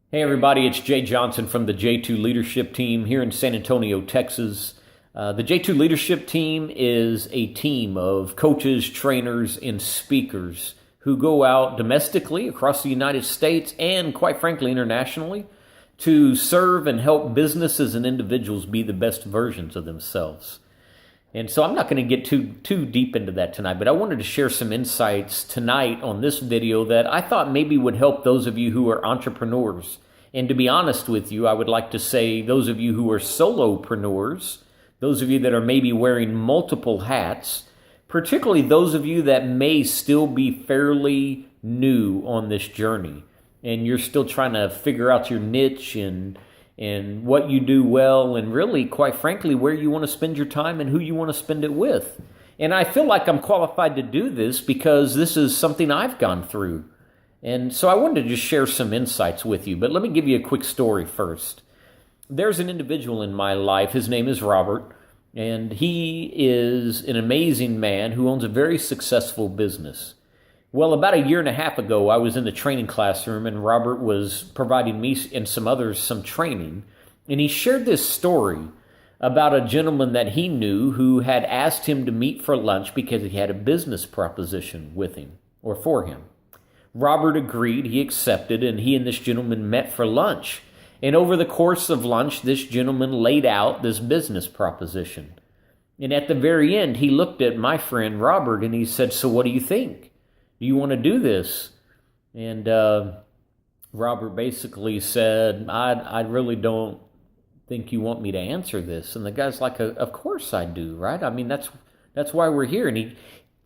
Hey everybody, it's Jay Johnson from the J2 Leadership Team here in San Antonio, Texas. The J2 Leadership Team is a team of coaches, trainers, and speakers who go out domestically across the United States and, quite frankly, internationally to serve and help businesses and individuals be the best versions of themselves. And so I'm not going to get too deep into that tonight, but I wanted to share some insights tonight on this video that I thought maybe would help those of you who are entrepreneurs. And to be honest with you, I would like to say those of you who are solopreneurs, those of you that are maybe wearing multiple hats, particularly those of you that may still be fairly new on this journey and you're still trying to figure out your niche and what you do well, and really, quite frankly, where you want to spend your time and who you want to spend it with. And I feel like I'm qualified to do this because this is something I've gone through. And so I wanted to just share some insights with you, but let me give you a quick story first. There's an individual in my life, his name is Robert, and he is an amazing man who owns a very successful business. Well, about a year and a half ago, I was in the training classroom and Robert was providing me and some others some training. And he shared this story about a gentleman that he knew who had asked him to meet for lunch because he had a business proposition with him or for him. Robert agreed, he accepted, and he and this gentleman met for lunch. And over the course of lunch, this gentleman laid out this business proposition. And at the very end, he looked at my friend Robert and he said, "So what do you think? Do you want to do this?" And Robert basically said, I really don't think you want me to answer this. And the guy's like, of course I do, right? I mean, that's why we're here. And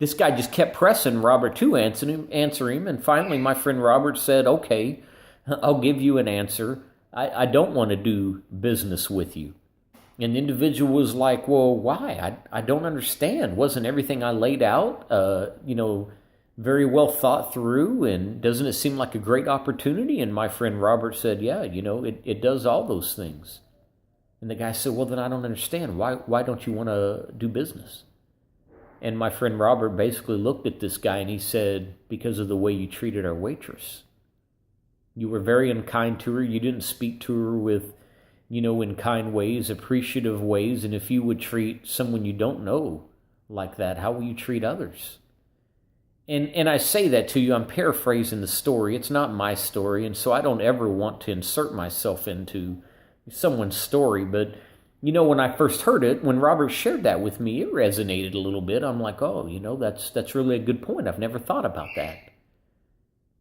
this guy just kept pressing Robert to answer him. And finally, my friend Robert said, "Okay, I'll give you an answer. I don't want to do business with you." And the individual was like, "Well, why? I don't understand. Wasn't everything I laid out, very well thought through, and doesn't it seem like a great opportunity?" And my friend Robert said, "Yeah, it does all those things." And the guy said, "Well, then I don't understand. Why don't you want to do business?" And my friend Robert basically looked at this guy and he said, "Because of the way you treated our waitress. You were very unkind to her. You didn't speak to her with, in kind ways, appreciative ways. And if you would treat someone you don't know like that, how will you treat others?" And I say that to you, I'm paraphrasing the story. It's not my story, and so I don't ever want to insert myself into someone's story. But, when I first heard it, when Robert shared that with me, it resonated a little bit. I'm like, oh, that's really a good point. I've never thought about that.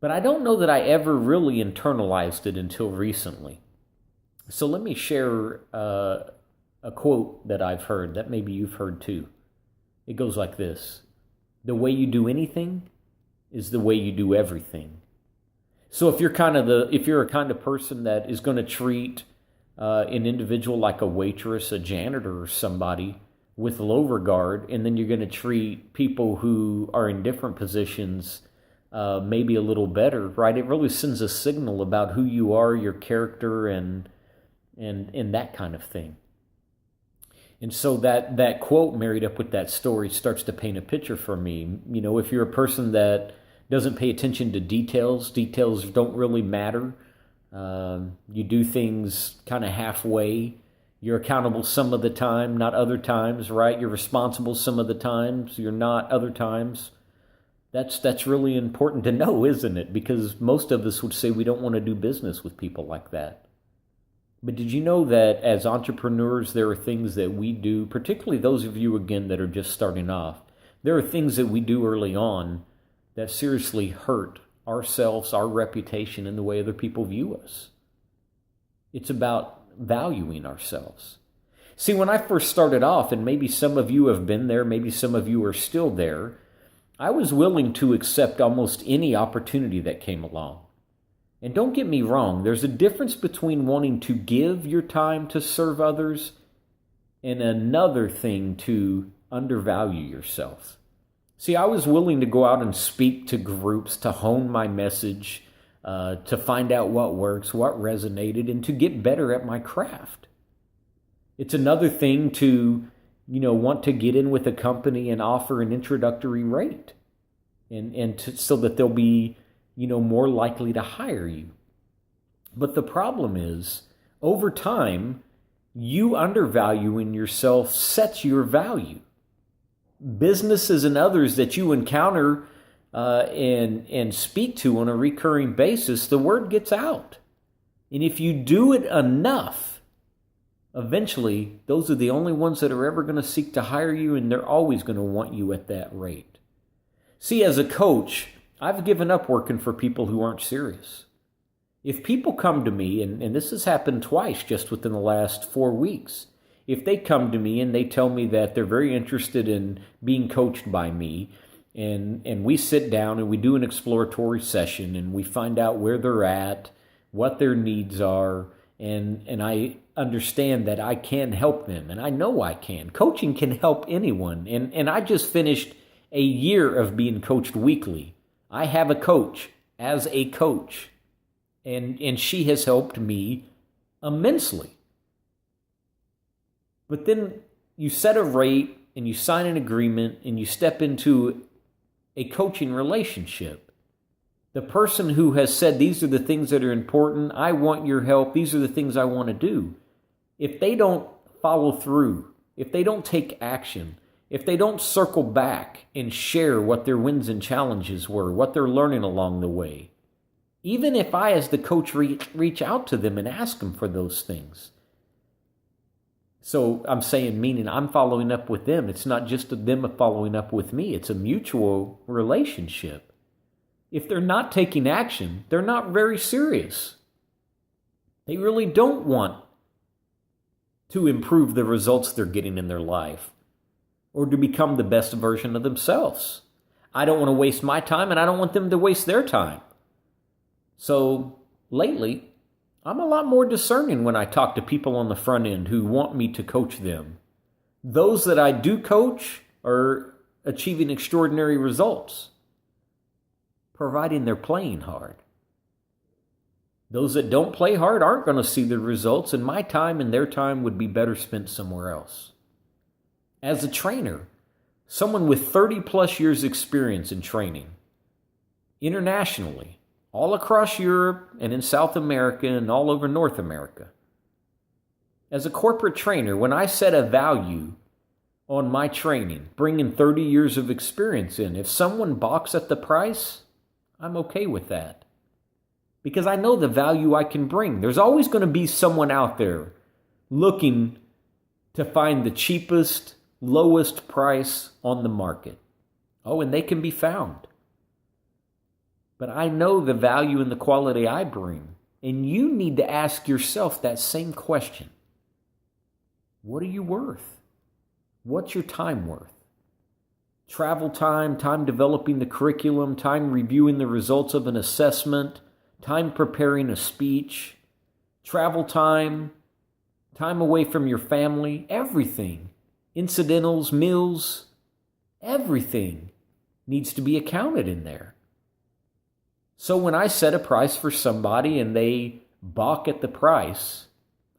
But I don't know that I ever really internalized it until recently. So let me share a quote that I've heard that maybe you've heard too. It goes like this: "The way you do anything is the way you do everything." So if you're a kind of person that is going to treat an individual like a waitress, a janitor, or somebody with low regard, and then you're going to treat people who are in different positions maybe a little better, right? It really sends a signal about who you are, your character, and that kind of thing. And so that quote married up with that story starts to paint a picture for me. If you're a person that doesn't pay attention to details don't really matter. You do things kind of halfway. You're accountable some of the time, not other times, right? You're responsible some of the times, you're not other times. That's really important to know, isn't it? Because most of us would say we don't want to do business with people like that. But did you know that as entrepreneurs, there are things that we do, particularly those of you, again, that are just starting off, there are things that we do early on that seriously hurt ourselves, our reputation, and the way other people view us. It's about valuing ourselves. See, when I first started off, and maybe some of you have been there, maybe some of you are still there, I was willing to accept almost any opportunity that came along. And don't get me wrong, there's a difference between wanting to give your time to serve others and another thing to undervalue yourself. See, I was willing to go out and speak to groups, to hone my message, to find out what works, what resonated, and to get better at my craft. It's another thing to, want to get in with a company and offer an introductory rate so that they'll be, more likely to hire you. But the problem is, over time, you undervaluing yourself sets your value. Businesses and others that you encounter and speak to on a recurring basis, the word gets out. And if you do it enough, eventually, those are the only ones that are ever going to seek to hire you, and they're always going to want you at that rate. See, as a coach, I've given up working for people who aren't serious. If people come to me, and this has happened twice just within the last 4 weeks, if they come to me and they tell me that they're very interested in being coached by me, and we sit down and we do an exploratory session and we find out where they're at, what their needs are, and I understand that I can help them, and I know I can. Coaching can help anyone, and I just finished a year of being coached weekly. I have a coach as a coach. And she has helped me immensely. But then you set a rate and you sign an agreement and you step into a coaching relationship. The person who has said, these are the things that are important, I want your help, these are the things I want to do. If they don't follow through, if they don't take action, if they don't circle back and share what their wins and challenges were, what they're learning along the way, even if I, as the coach, reach out to them and ask them for those things. So I'm saying, meaning I'm following up with them. It's not just them following up with me. It's a mutual relationship. If they're not taking action, they're not very serious. They really don't want to improve the results they're getting in their life or to become the best version of themselves. I don't want to waste my time, and I don't want them to waste their time. So lately, I'm a lot more discerning when I talk to people on the front end who want me to coach them. Those that I do coach are achieving extraordinary results, providing they're playing hard. Those that don't play hard aren't going to see the results, and my time and their time would be better spent somewhere else. As a trainer, someone with 30 plus years experience in training, internationally, all across Europe and in South America and all over North America. As a corporate trainer, when I set a value on my training, bringing 30 years of experience in, if someone balks at the price, I'm okay with that. Because I know the value I can bring. There's always going to be someone out there looking to find the cheapest, lowest price on the market. Oh, and they can be found. But I know the value and the quality I bring. And you need to ask yourself that same question. What are you worth? What's your time worth? Travel time, time developing the curriculum, time reviewing the results of an assessment, time preparing a speech, travel time, time away from your family, everything. Incidentals, meals, everything needs to be accounted in there. So when I set a price for somebody and they balk at the price,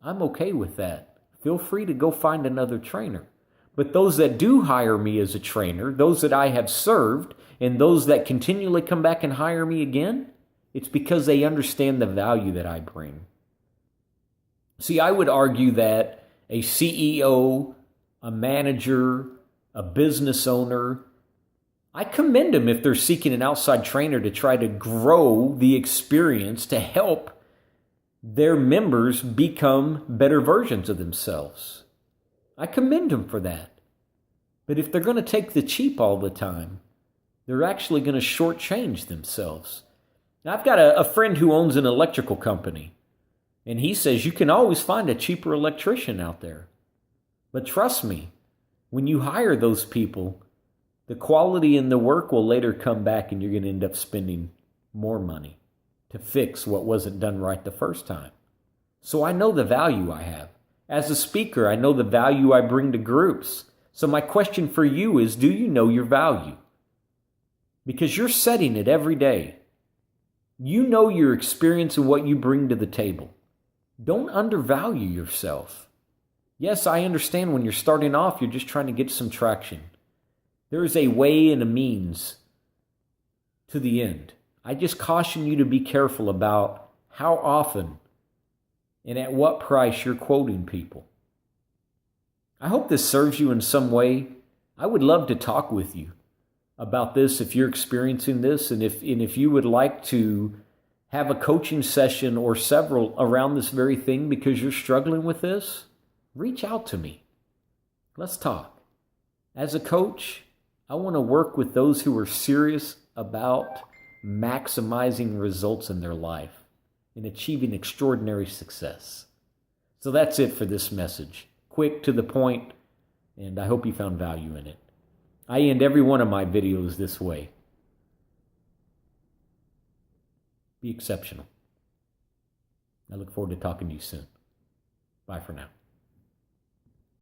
I'm okay with that. Feel free to go find another trainer. But those that do hire me as a trainer, those that I have served, and those that continually come back and hire me again, it's because they understand the value that I bring. See, I would argue that a CEO, a manager, a business owner, I commend them if they're seeking an outside trainer to try to grow the experience to help their members become better versions of themselves. I commend them for that. But if they're going to take the cheap all the time, they're actually going to shortchange themselves. Now, I've got a friend who owns an electrical company, and he says you can always find a cheaper electrician out there. But trust me, when you hire those people, the quality in the work will later come back and you're going to end up spending more money to fix what wasn't done right the first time. So I know the value I have. As a speaker, I know the value I bring to groups. So my question for you is, do you know your value? Because you're setting it every day. You know your experience and what you bring to the table. Don't undervalue yourself. Yes, I understand when you're starting off, you're just trying to get some traction. There is a way and a means to the end. I just caution you to be careful about how often and at what price you're quoting people. I hope this serves you in some way. I would love to talk with you about this if you're experiencing this, and if you would like to have a coaching session or several around this very thing because you're struggling with this, reach out to me. Let's talk. As a coach, I want to work with those who are serious about maximizing results in their life and achieving extraordinary success. So that's it for this message. Quick, to the point, and I hope you found value in it. I end every one of my videos this way. Be exceptional. I look forward to talking to you soon. Bye for now.